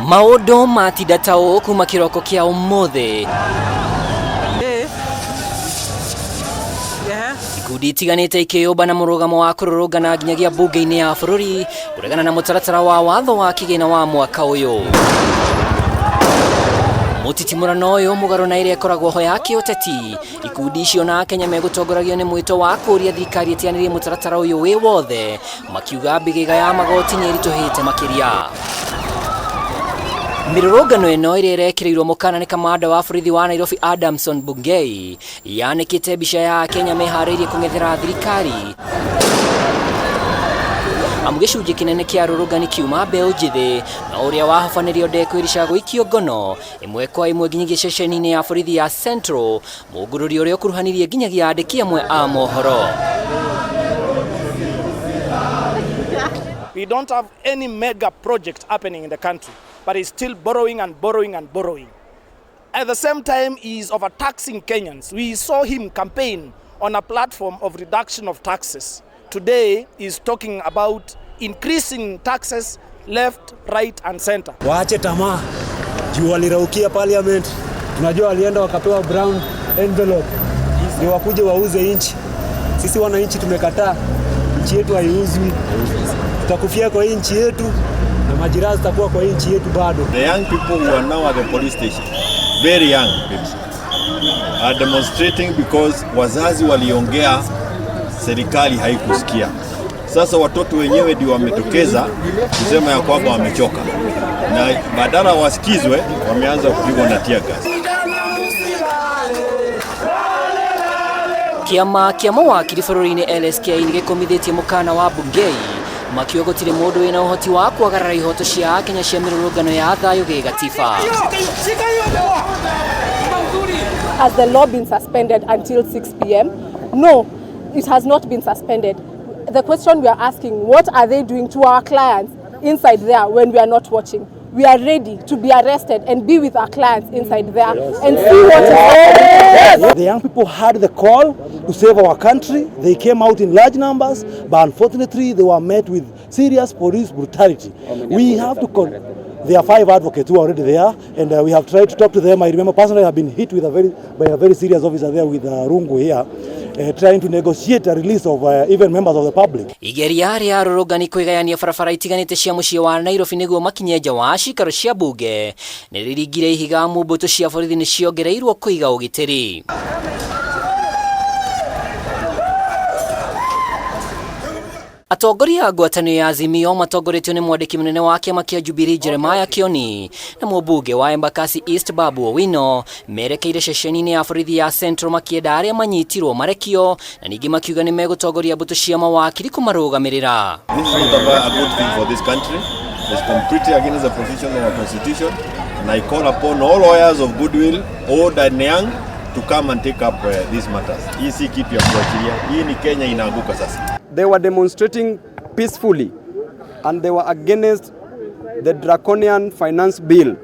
Maũndũ matinda taũ kuma kiroko kia ũmũthĩ. Ikundi itiganĩte ikĩyũmba na mũrũgamo wa kũrũrũngana nginyagia mbunge-inĩ ya bũrũri kũregana na mũtaratara wa watho wa kĩgĩna wa mwaka ũyũ. Mũtitimũrano ũyũ mũgarũ na ĩrĩa ĩkoragwo ho ya kĩũteti, ikundi icio na Kenya megũtongoragio nĩ mwĩto wa kũria thirikari ĩtianĩrie mũtaratara ũyũ wĩ wothe, makiuga mĩgĩga ya magoti nĩ ĩritũhĩte makĩria. Mirũrũngano ĩno ĩrĩa ĩrekĩrĩirwo mũkana nĩ kamanda wa borithi wa Nairobi Adamson Bungei yanĩkĩte mbica ya Kenya meharĩirie kũng'ethera thirikari. Amu gĩcunjĩ kĩnene kĩa arũrũngani kiuma mbeũ njĩthĩ na ũrĩa wahobanĩrio ndekwĩrĩca gũikio ngono ĩmwe kwa ĩmwe nginyagia ceceni-inĩ ya borithi ya Central, mũngũrũri ũrĩa ũkuruhanirie nginyagia andĩki amwe a mohoro. We don't have any mega project happening in the country, but he's still borrowing and borrowing and borrowing. At the same time, he is overtaxing Kenyans. We saw him campaign on a platform of reduction of taxes. Today, he's talking about increasing taxes left, right and center. Waache tamaa. Juu waliraukia parliament. Tunajua walienda wakapewa brown envelope. Ndio wakuje wauze inchi. Sisi wananchi tumekataa. Inchi yetu haiuzwi. Tutakufia kwa inchi yetu na majirani zitakuwa kwa inchi yetu bado. The young people who are now at the police station, very young people, are demonstrating because wazazi waliongea, serikali haikusikia. Sasa watoto wenyewe ndio wametokeza kusema ya kwamba wamechoka, na badala wasikizwe wameanza kupigwa na tear gas. Kiama kia mawakiri bũrũri-inĩ LSK nĩgĩkomithĩtie mũkana wa Bungei makiuga gũtirĩ mũndũ wĩna ũhoti wa kwagarara ihoto cia Kenya cia mĩrũrũngano ya thayũ gĩgatiba. Has the law been suspended until 6 p.m? No, it has not been suspended. The question we are asking, what are they doing to our clients inside there when we are not watching? We are ready to be arrested and be with our clients inside there and see what is happening. The young people heard the call to save our country. They came out in large numbers, but unfortunately they were met with serious police brutality. We have to there are 5 advocates who are already there, and we have tried to talk to them. I remember personally I have been hit with by a very serious officer there with rungu here. Trying to negotiate a release of even members of the public. Igeria rĩa arũrũngani kwĩgayania barabara itiganĩte cia mũciĩ wa Nairobi nĩguo makinye nja wa cikaro cia bunge nĩ rĩringire ihiga mu mbũtũ cia borithi nĩ ciongereirwo kũiga ũgitĩri. Atongoria a ngwatanĩro ya Azimio matongoretio nĩ mwandĩki mũnene wa kĩama kĩa Jubilee Jeremiah Kioni na mũmbunge wa Embakasi East Babu Owino merekeire ceceni-inĩ ya borithi ya Central makĩenda arĩa manyitirwo marekio na ningĩ makiuga nĩ megũtongoria mbũtũ cia mawakiri kũmarũgamĩrĩra. This is not a good thing for this country. It's completely against the provision of our constitution, and I call upon all lawyers of goodwill, old and young, to come and take up these matters. Hii si kitu ya kuachilia. Hii ni Kenya inaanguka sasa. They were demonstrating peacefully and they were against the draconian finance bill.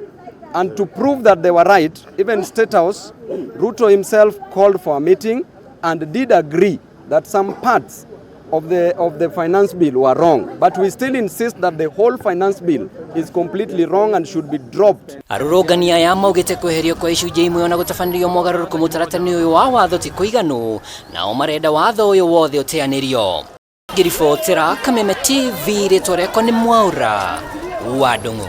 And to prove that they were right, even State House, Ruto himself called for a meeting and did agree that some parts of the finance bill were wrong. But we still insist that the whole finance bill is completely wrong and should be dropped. Arũrũngani aya maugĩte kweherio kwa icunjĩ imwe na gũtabanĩrio mogarũrũku mũtaratara-inĩ ũyũ wa watho ti kũiganu, nao marenda watho ũyũ wothe ũteanĩrio. Ngĩribotera Kameme TV, rĩtwa rĩakwa nĩ Mwaura wa Ndung'u.